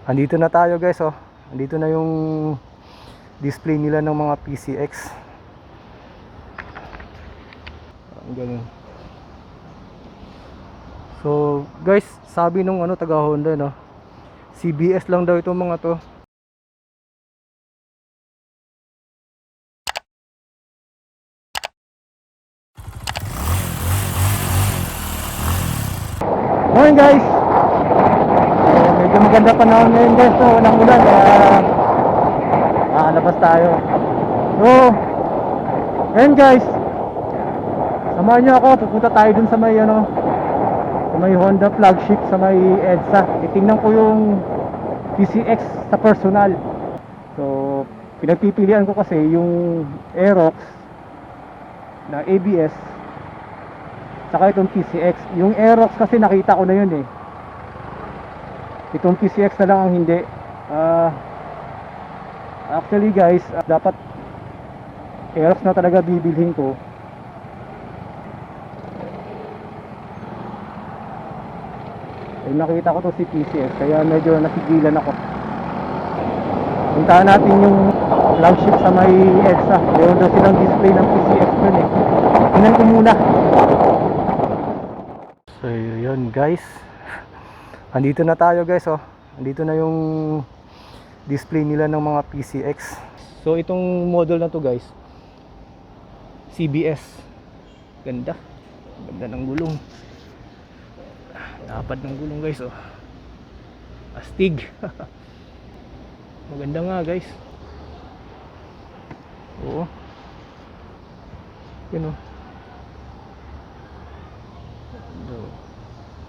Andito na tayo guys, oh. Andito na yung display nila ng mga PCX. Ganun. So guys, sabi nung taga Honda, no, CBS lang daw itong mga to. Morning guys. Medyo maganda panahon ngayon guys, so walang ulan, labas tayo. So ngayon guys, samahan nyo ako, pupunta tayo dun sa may sa may Honda flagship, sa may EDSA. Titingnan ko yung PCX sa personal. So pinagpipilian ko kasi yung Aerox na ABS saka itong PCX. Yung Aerox kasi nakita ko na yun eh. Itong PCX na lang ang hindi. Actually guys, dapat Aerox na talaga bibilhin ko. Eh, nakita ko to si PCX, kaya medyo napigilan ako. Puntahan natin yung flagship sa may EDSA. Meron daw silang display ng PCX dun eh. Tingnan ko muna. So yun guys, andito na tayo guys, oh. Andito na yung display nila ng mga PCX. So itong model na to guys, CBS. Ganda. Ganda ng gulong. Dapat ng gulong guys, oh. Astig. Maganda nga guys. Oo. Yun oh.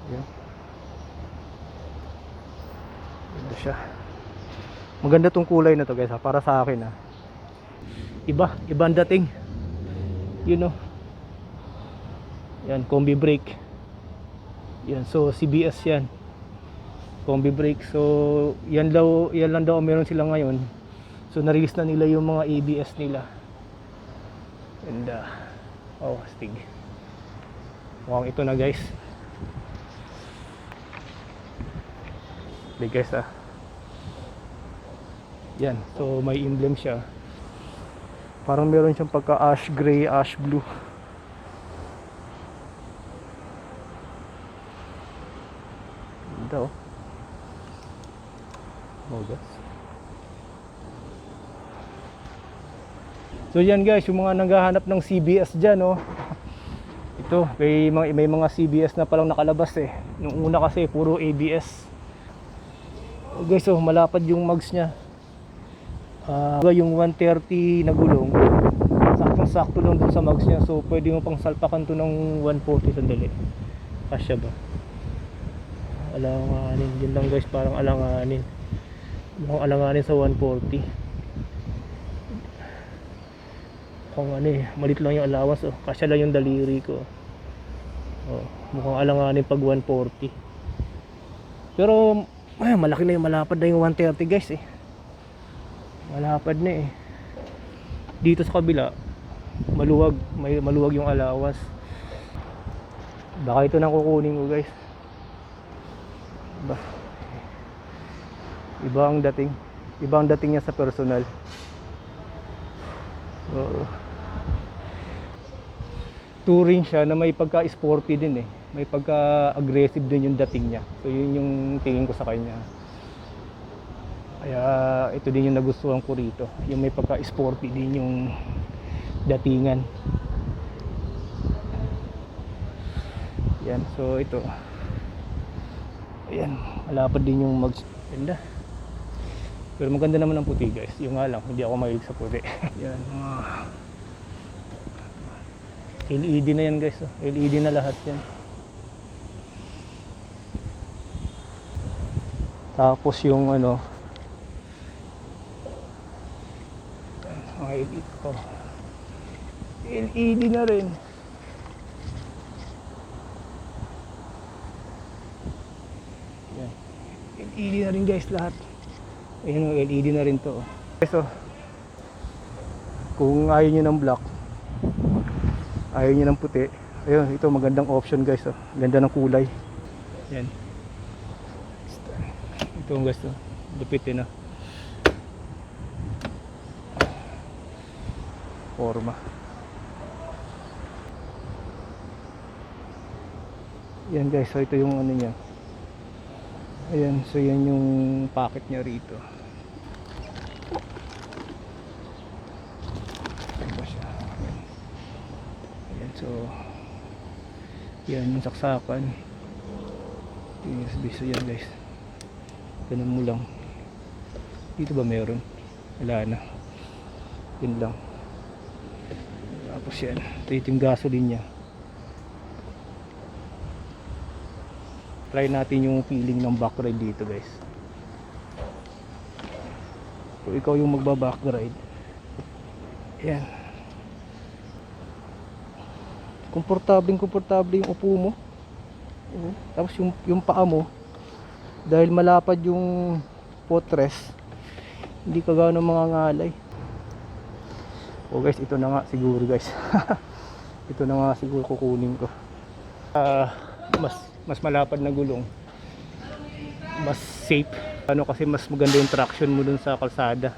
Yan. Ganda siya. Maganda tong kulay na to guys, ha? Para sa akin, ha? Ibang dating. You know. Yan, combi brake. Yan, so CBS yan. Combi brake. So yan lang daw meron sila ngayon. So na-release na nila yung mga ABS nila. And oh, astig. Mukhang ito na guys. Okay guys, yan, so may emblem siya. Parang meron siyang pagka ash gray, ash blue. Ganda oh. Oh guys. So yan guys, yung mga naghahanap ng CBS dyan, oh. Ito, may mga CBS na palang nakalabas eh. Nung una kasi puro ABS. Oh guys, oh, malapad yung mags niya. Yung 130 na gulong, saktong-sakto lang dun sa mags niya. So pwede mo pang salpakan to ng 140 sandali. Kasya ba? Alanganin din lang guys, parang alanganin. Mukhang alanganin sa 140. Mukhang malit lang yung allowance, oh. Kasya lang yung daliri ko. Oh, mukhang alanganin pag 140. Pero malaki na yung, malapad na yung 130 guys eh. Malapad na eh. Dito sa kabila maluwag yung allowance. Baka ito nang kukunin ko guys. Iba ang dating niya sa personal. Oo. Touring siya na may pagka-sporty din eh. May pagka-aggressive din yung dating niya. So yun yung tingin ko sa kanya. Kaya ito din yung nagustuhan ko rito. Yung may pagka-sporty din yung datingan. Yan, so ito. Ayan, malapad din yung ganda. Pero maganda naman ang puti guys. Yung nga lang, hindi ako mahilig sa puti. Yan, LED na yan guys, oh. LED na lahat yan. Tapos yung mga LED ko, LED na rin. Yan, LED na rin guys lahat. Ayun, LED na rin to. So kung ayaw nyo ng black, ayaw nyo ng puti, ayun, ito magandang option guys, oh. Ganda ng kulay. Yan, ito ang gusto, Lupit eh, no? Forma. Yan guys, so ito yung ano niya. Ayan, so yan yung packet niya rito. Ito siya. Ayan, so yan yung saksakan. Yung USB, so yan guys. Ganun mo lang. Dito ba meron? Wala na. Yun lang. Tapos yan, ito yung gasoline niya. Try natin yung feeling ng back ride dito guys. Kung ikaw yung magba-back ride, yan, komportable yung upo mo. Tapos yung paa mo, dahil malapad yung footrest, hindi ka gano'ng mga ngalay. O guys, ito na nga siguro guys. Ito na nga siguro kukunin ko. Mas malapad na gulong, mas safe ano, kasi mas maganda yung traction mo dun sa kalsada.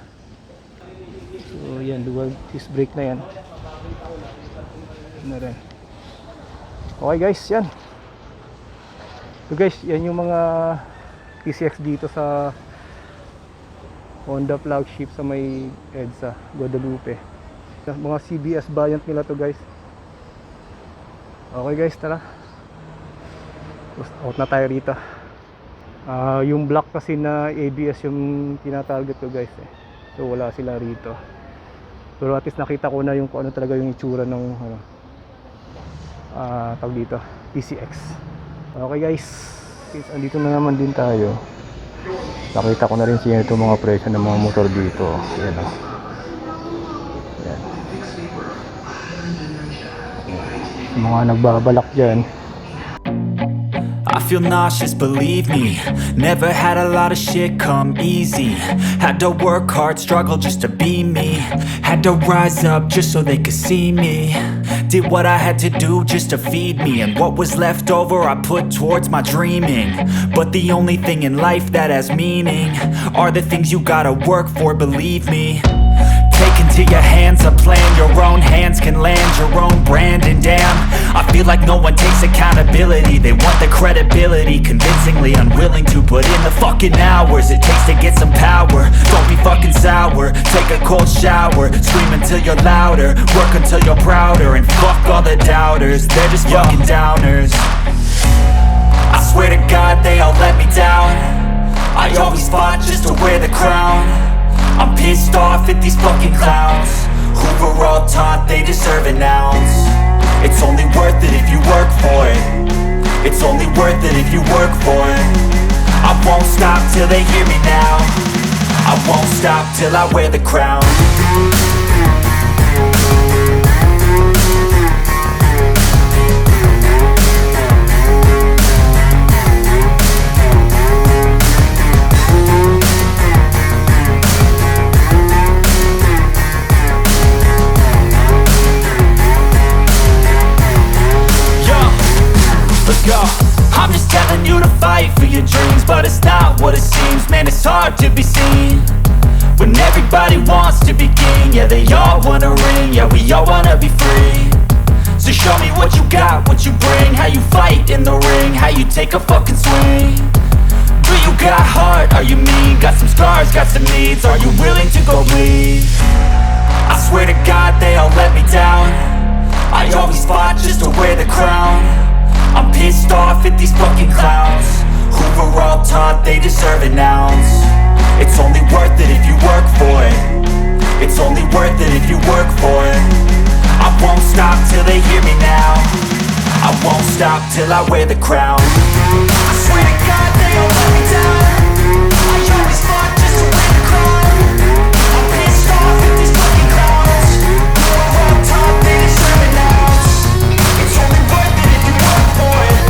So yan, dual disc brake na yan. Na rin. Okay guys, yan. So guys, yan yung mga TCX dito sa Honda flagship sa may EDSA Guadalupe. Mga CBS variant nila to guys. Okay guys, tara. Out na tayo rito. Yung black kasi na ABS yung tinatarget ko guys eh. So wala sila rito. Pero at least nakita ko na yung kung ano talaga yung itsura ng ano, tawag dito, TCX. Okay guys, since andito na naman din tayo, nakita ko na rin siya itong mga presyo ng mga motor dito. Yan o. Yan. Yung mga nagbabalak dyan, I feel nauseous, believe me. Never had a lot of shit come easy. Had to work hard, struggle just to be me. Had to rise up just so they could see me. Did what I had to do just to feed me, and what was left over I put towards my dreaming. But the only thing in life that has meaning are the things you gotta work for, believe me. Take into your hands a plan, your own hands can land your own brand. And damn, I feel like no one takes accountability. They want the credibility, convincingly unwilling to put in the fucking hours it takes to get some power. Don't be fucking sour, take a cold shower, scream until you're louder, work until you're prouder. And fuck all the doubters, they're just fucking downers. I swear to God they all let me down. I always fought just to wear the crown. I'm pissed off at these fucking clowns who were all taught they deserve an ounce. It's only worth it if you work for it. It's only worth it if you work for it. I won't stop till they hear me now. I won't stop till I wear the crown. I'm just telling you to fight for your dreams, but it's not what it seems. Man, it's hard to be seen when everybody wants to be king. Yeah, they all wanna ring, yeah, we all wanna be free. So show me what you got, what you bring, how you fight in the ring, how you take a fucking swing. Do you got heart, are you mean? Got some scars, got some needs, are you willing to go bleed? I swear to God they all let me down. I always fought just to wear the crown. I'm pissed off at these fucking clowns who were all taught they deserve an ounce. It's only worth it if you work for it. It's only worth it if you work for it. I won't stop till they hear me now. I won't stop till I wear the crown. I swear to God they all let me down. I always fought just to wear the crown. I'm pissed off at these fucking clowns who were all taught they deserve an ounce. It's only worth it if you work for it.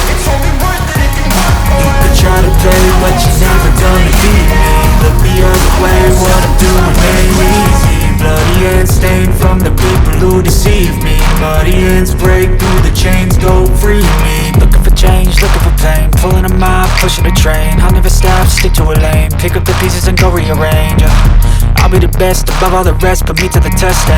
It's only worth it if you work for it. You could try to play, but you're never gonna beat me. Look the other way, what I'm doing ain't easy. Bloody hands stained from the people who deceive me. Bloody hands break through the chains, go free me. Looking for change, looking for pain, pulling a mile, pushing a train. I'll never stop, stick to a lane. pick up the pieces and go rearrange. I'll be the best above all the rest, put me to the test.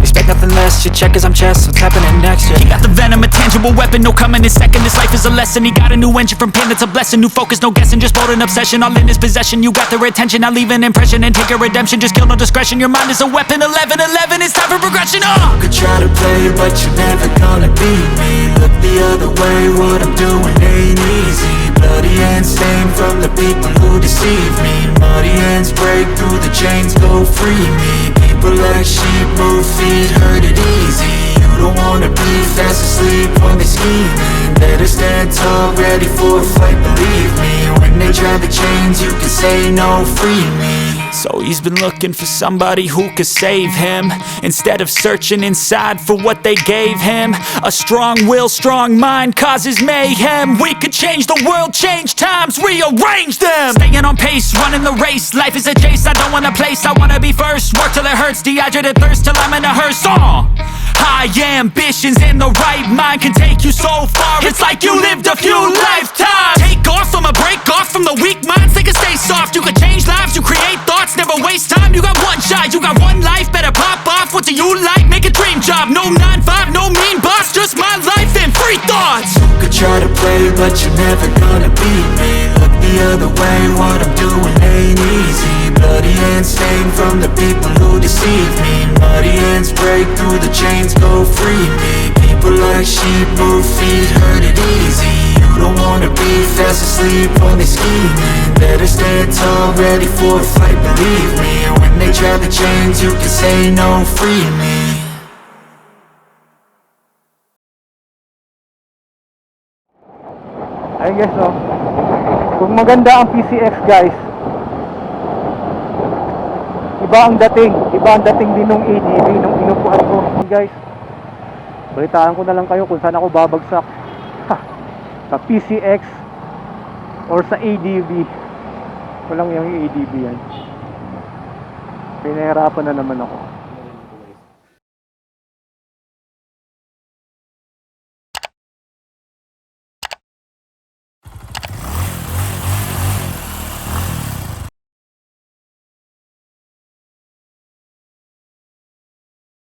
Expect nothing less, you check as I'm chess, what's happening next? He got the venom, a tangible weapon, no coming in second. This life is a lesson, he got a new engine from pain, that's a blessing. New focus, no guessing, just bold and obsession, all in his possession. You got their attention, I'll leave an impression and take your redemption. Just kill no discretion, your mind is a weapon. 11-11, it's time for progression. You could try to play, but you're never gonna beat me. Look the other way, what I'm doing ain't easy. Bloody hands stained from the people who deceive me. Muddy hands break through the chains, go free me. People like sheep move feet, hurt it easy. You don't wanna be fast asleep when they scheming. Better stand tall, ready for a fight, believe me. When they try the chains, you can say no, free me. So he's been looking for somebody who could save him, instead of searching inside for what they gave him. A strong will, strong mind causes mayhem. We could change the world, change times, rearrange them. Staying on pace, running the race. Life is a chase, I don't want a place, I wanna be first. Work till it hurts, dehydrated thirst till I'm in a hearse. High ambitions and the right mind can take you so far. It's like you lived a few lifetimes. Take off from a break off from the weak minds, they can stay soft. You can change lives, you create thoughts, never waste time. You got one shot, you got one life, better pop off. What do you like? Make a dream job. No 9-5, no mean boss, just my life and free thoughts. You could try to play, but you're never gonna beat me. Look the other way, what I'm doing ain't easy. Bloody hands stained from the people who deceive me. Muddy hands break through the chains, go free me. People like sheep move feet, hurt it easy. You don't wanna be fast asleep when they scheming. Better stand tall, ready for a fight, believe me. When they try the chains, you can say no, free me. I guess kung maganda ang PCX guys, iba ang dating din nung ADV nung inupuan ko. Guys, balitaan ko na lang kayo kung saan ako babagsak, sa PCX or sa ADV. Walang yung ADV yan, pinahirapan na naman ako.